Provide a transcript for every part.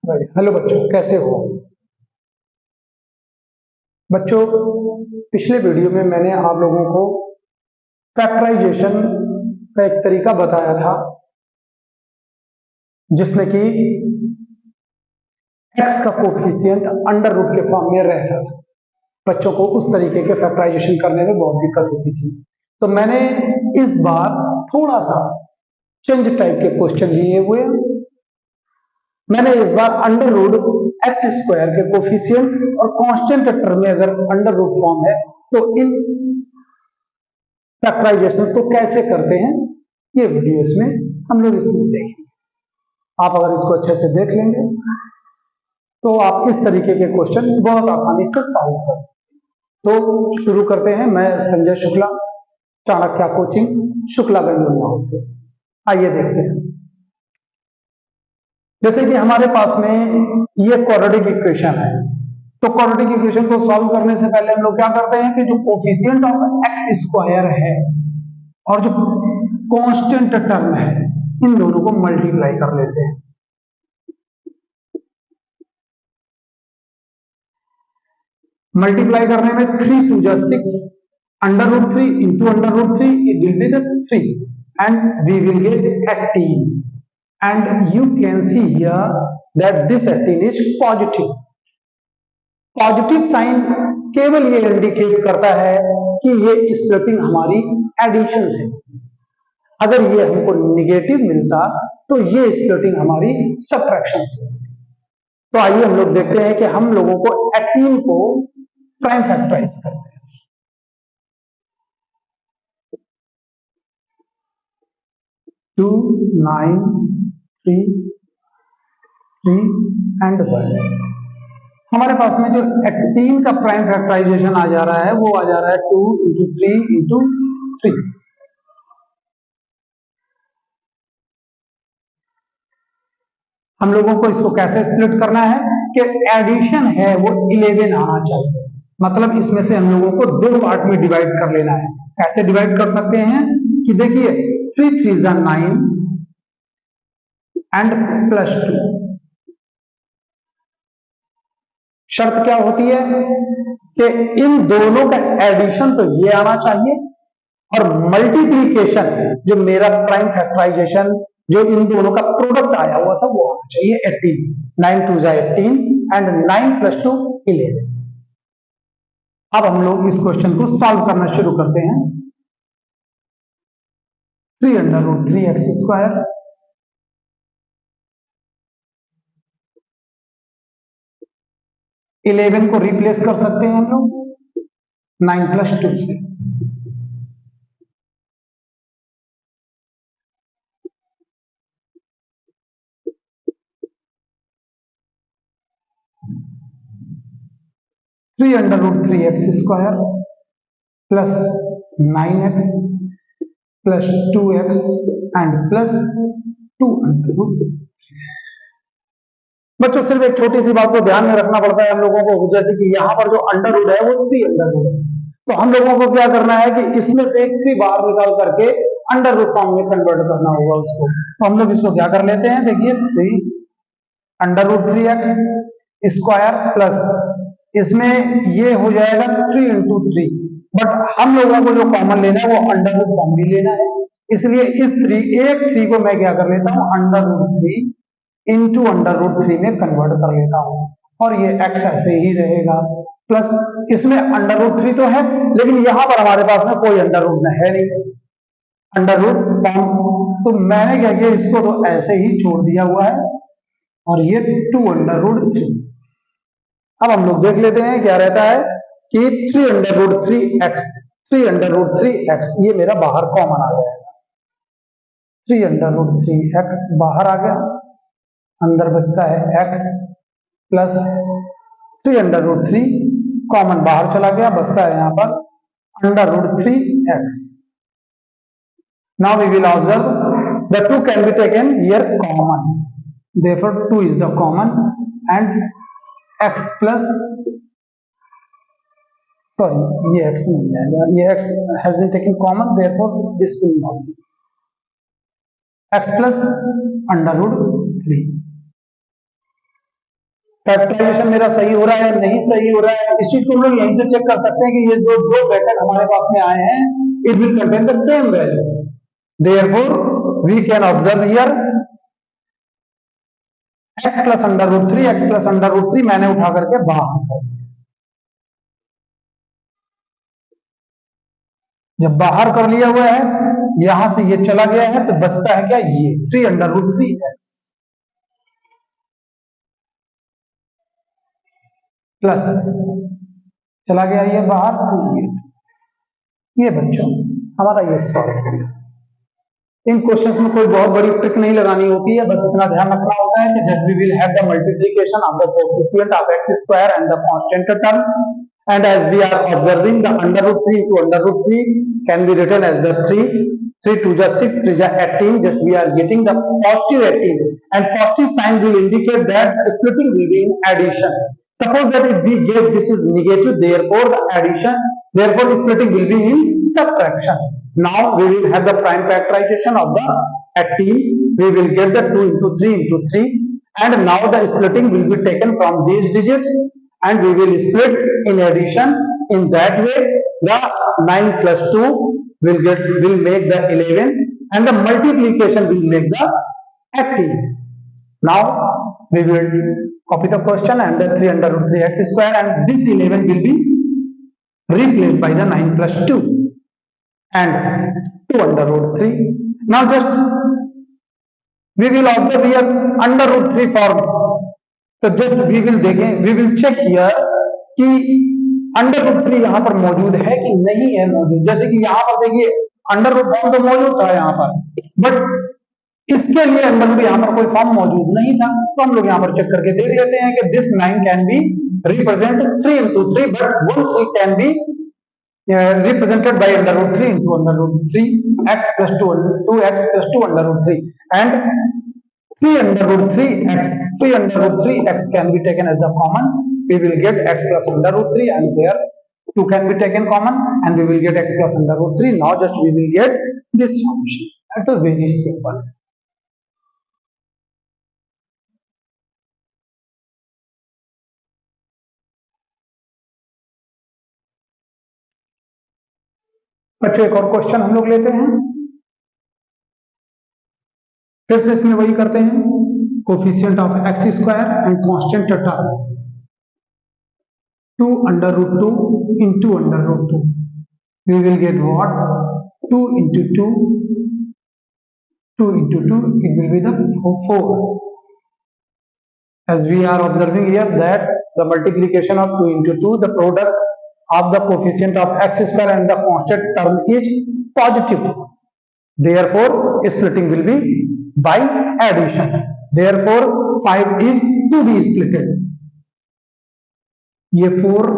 Hello बच्चों, कैसे हो बच्चों। पिछले वीडियो में मैंने आप लोगों को फैक्टराइजेशन का एक तरीका बताया था जिसमें कि x का कोफिशिएंट अंडर रूट के फॉर्म में रहता था। बच्चों को उस तरीके के फैक्टराइजेशन करने में बहुत दिक्कत होती थी, तो मैंने इस बार थोड़ा सा चेंज टाइप के क्वेश्चन लिए हुए। मैंने इस बार अंडर रूट एक्स स्क्वायर के कोफिशिएंट और कांस्टेंट टर्म में अगर अंडर रूट फॉर्म है तो इन फैक्टराइजेशन को कैसे करते हैं ये वीडियो इसमें हम लोग इसमें देखेंगे। आप अगर इसको अच्छे से देख लेंगे तो आप इस तरीके के क्वेश्चन बहुत आसानी से सॉल्व कर सकते हैं। तो शुरू करते हैं। मैं संजय शुक्ला, चाणक्य कोचिंग, शुक्लागंज हाउस से। आइए देखते हैं। जैसे कि हमारे पास में ये क्वाड्रेटिक इक्वेशन है, तो क्वाड्रेटिक इक्वेशन को सॉल्व करने से पहले हम लोग क्या करते हैं कि जो कोफिशिएंट ऑफ एक्स स्क्वायर है और जो कांस्टेंट टर्म है इन दोनों को मल्टीप्लाई कर लेते हैं। मल्टीप्लाई करने में 3 2 जा 6, under root 3 into under root 3 it will be the 3 and we will get 18 and you can see here that this 18 is positive. Positive sign केवल ये इंडिकेट करता है कि ये स्प्लिटिंग हमारी एडिशन से। अगर ये हमको निगेटिव मिलता तो ये स्प्लिटिंग हमारी सबट्रैक्शन से। तो आइए हम लोग देखते हैं कि हम लोगों को 18 को प्राइम फैक्टराइज करते हैं। 2 9 3 3 एंड 1। हमारे पास में जो 18 का प्राइम फैक्टराइजेशन आ जा रहा है वो आ जा रहा है 2 इंटू 3 इंटू 3। हम लोगों को इसको कैसे स्प्लिट करना है कि एडिशन है वो 11 आना चाहिए, मतलब इसमें से हम लोगों को 2 पार्ट में डिवाइड कर लेना है। कैसे डिवाइड कर सकते हैं कि देखिए 3 3 जा 9 एंड प्लस 2। शर्त क्या होती है कि इन दोनों का एडिशन तो ये आना चाहिए और मल्टीप्लीकेशन जो मेरा प्राइम फैक्टराइजेशन जो इन दोनों का प्रोडक्ट आया हुआ था वो आना चाहिए 18। 9 2 जा 18 एंड 9 प्लस 2 11। अब हम लोग इस क्वेश्चन को सॉल्व करना शुरू करते हैं। 3 under root 3 X square eleven को रिप्लेस कर सकते हैं हम लोग 9 प्लस 2 से। Three under root 3 X square plus 9x plus 2x and plus 2 under root. बच्चों सिर्फ एक छोटी सी बात को ध्यान में रखना पड़ता है हम लोगों को, जैसे कि यहां पर जो अंडर रूट है वो 3 अंडर रूट है, तो हम लोगों को क्या करना है कि इसमें से एक 3 बाहर निकाल करके अंडर रूट फॉर्म में कन्वर्ट करना होगा उसको। तो हम लोग इसको क्या कर लेते हैं, देखिए 3 under root 3 X square plus इसमें ये हो जाएगा 3 इंटू 3, बट हम लोगों को जो कॉमन लेना है वो अंडर रूट फॉर्म भी लेना है, इसलिए इस 3 को मैं क्या कर लेता हूं under root 3 into under root 3 में कन्वर्ट कर लेता हूं और ये x ऐसे ही रहेगा। प्लस इसमें अंडर रूट 3 तो है लेकिन यहां पर हमारे पास में कोई अंडर रूट है नहीं, अंडर रूट फॉर्म, तो मैंने क्या किया इसको तो ऐसे ही छोड़ दिया हुआ है और ये 2 अंडर रूट 3। अब हम लोग देख लेते हैं क्या रहता है कि 3 under root 3 X 3 under root 3 X ये मेरा बाहर कॉमन आ जाएगा। 3 अंडर रूट 3 एक्स बाहर आ गया, अंदर बचता है x plus 3 under root 3 common बाहर चला गया, बचता है यहां पर under root 3 X. Now we will observe the 2 can be taken here common, therefore 2 is the common and x plus sorry ये x नहीं है, ये x has been taken common, therefore this will not be x plus under root 3। Factorization मेरा सही हो रहा है या नहीं सही हो रहा है, इस चीज को हम लोग यहीं से चेक कर सकते हैं कि ये जो दो ब्रैकेट हमारे पास में आए हैं, it will contain the same value, therefore we can observe here x plus under root 3, x plus under root 3 मैंने उठा करके बाहर कर दिया। जब बाहर कर लिया हुआ है, यहां से ये चला गया है, तो बचता है क्या, ये 3 अंडर रूट 3 x प्लस चला गया ये बाहर, ये बच्चों हमारा ये सॉल्व हो गया। इन क्वेश्चंस में कोई बहुत बड़ी ट्रिक नहीं लगानी होती है, बस इतना ध्यान रखना होता है कि just we will have the multiplication of the coefficient of x square and the constant term, and as we are observing the under root 3 into under root 3 can be written as the 3 2 is 6, 3 is 18, just we are getting the positive 18, and positive sign will indicate that splitting will be in addition. Suppose that if we get this is negative, therefore the addition, therefore splitting will be in subtraction. Now we will have the prime factorization of the 18, we will get the 2 into 3 into 3, and now the splitting will be taken from these digits and we will split in addition. In that way the 9 plus 2 will make the 11 and the multiplication will make the 18. Now we will copy the question and the 3 under root 3 x square, and this 11 will be replaced by the 9 plus 2 and 2 under root 3. Now just we will observe here under root 3 form. तो just we will check here कि under root 3 यहां पर मौजूद है कि नहीं है मौजूद। जैसे कि यहां पर देखिए अंडर रूट फॉर्म तो मौजूद था यहां पर, बट इसके लिए अंडर रूट यहां पर कोई फॉर्म मौजूद नहीं था, तो हम लोग यहां पर चेक करके देख लेते हैं कि this 9 can be represent 3 into 3, but 1 3 can be represented by under root 3 into under root 3 x plus 2x plus 2 under root 3, and 3 under root 3x can be taken as the common. We will get x plus under root 3, and there 2 can be taken common, and we will get x plus under root 3. Now just we will get this solution. That is very simple. बच्चों एक और question हम लोग लेते हैं, फिर से इसमें वही करते हैं, coefficient of x square and constant term 2 under root 2 into under root 2. We will get what? 2 into 2, 2 into 2, it will be the 4. As we are observing here that the multiplication of 2 into 2, the product of the coefficient of x square and the constant term is positive. Therefore, splitting will be by addition. Therefore, 5 is to be splitted. ये 4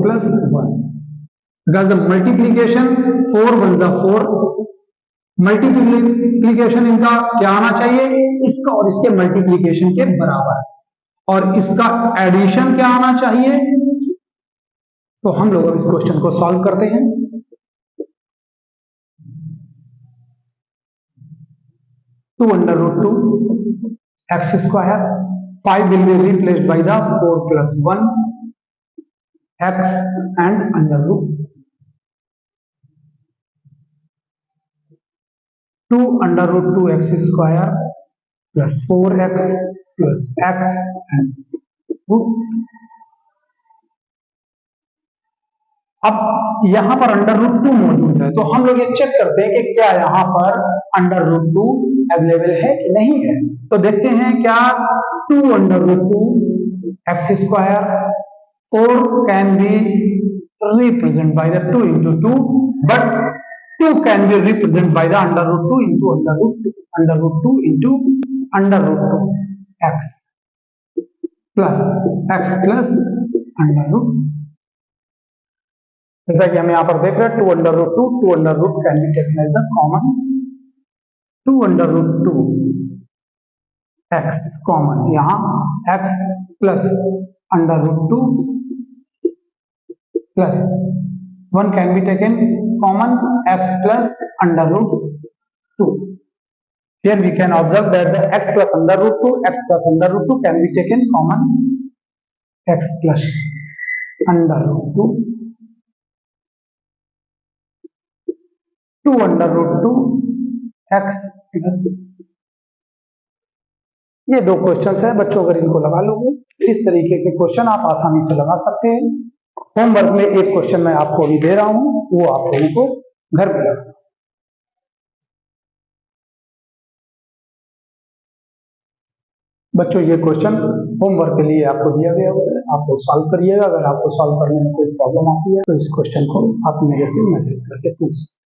plus 1, because the multiplication 4 1 is 4, multiplication इनका क्या आना चाहिए, इसका और इसके multiplication के बराबर, और इसका एडिशन क्या आना चाहिए। तो हम लोग अब इस क्वेश्चन को सॉल्व करते हैं। Two under root 2 X square, 5 will be replaced by the 4 plus 1 x and under root 2 under root 2 x square plus 4x plus x and root। अब यहां पर अंडर रूट 2 मौजूद है, तो हम लोग ये चेक करते हैं कि क्या यहां पर अंडर रूट 2 अवेलेबल है कि नहीं है। तो देखते हैं क्या 2 अंडर रूट 2 एक्स स्क्वायर और can be represent by the 2 into 2, but 2 can be represented by the under root 2 into under root 2 into under root 2 x plus under root। जैसा कि हम यहां पर देख रहे हैं 2 under root 2 under root can be taken as the common, 2 under root 2 x common, यहां x plus under root 2 plus 1 can be taken common x plus under root 2. Here we can observe that the x plus under root 2, x plus under root 2 can be taken common. X plus under root 2, 2 under root 2, x plus. ये दो question है बच्चों, अगर इनको लगा लोगे इस तरीके के क्वेश्चन आप आसानी से लगा सकते हैं। होमवर्क में एक क्वेश्चन मैं आपको अभी दे रहा हूं, वो आप लोगों को घर पे लगाना। बच्चों ये क्वेश्चन होमवर्क के लिए आपको दिया गया है, आप लोग सॉल्व करिएगा। अगर आपको सॉल्व करने में कोई प्रॉब्लम आती है तो इस क्वेश्चन को आप मेरे से मैसेज करके पूछ सकते हैं।